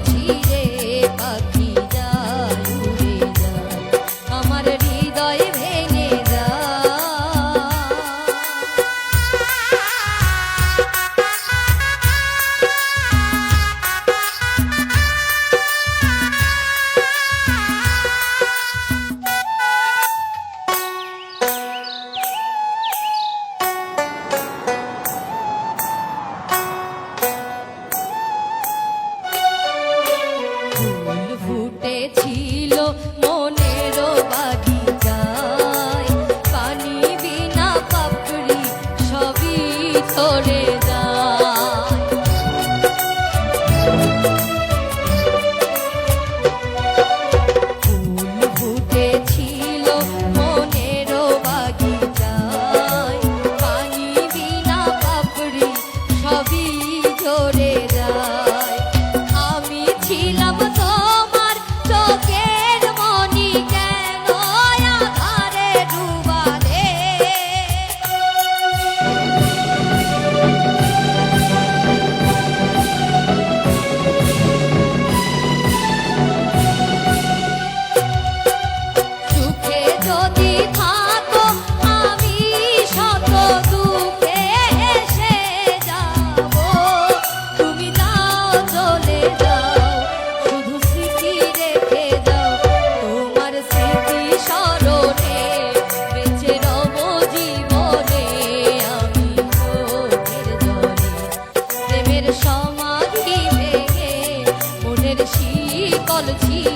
ছিঁড়ে পাখি যায় উড়ে যায়, আমার হৃদয় ভেঙে যায়। ফুল ফুটেছিল মনের বাগিচায়, পানি বিনা পাপড়ি সবই ঝরে যায়। ফুল ফুটেছিল মনের বাগিচায়, পানি বিনা পাপড়ি সবই ঝরে যায়। আমি ছিলাম তোমার চোখের মনি, কেন আধারে ডুবালে? সুখে যদি থাকো আমি শত দুঃখে হেসে যাব, তুমি যাও চলে যাও, শুধু স্মৃতি রেখে যাও। তোমার স্মৃতি স্মরণে বেঁচে রব জীবনে আমি চোখের জলে। প্রেমের সমাধি ভেঙে মনের শিকল ছিঁড়ে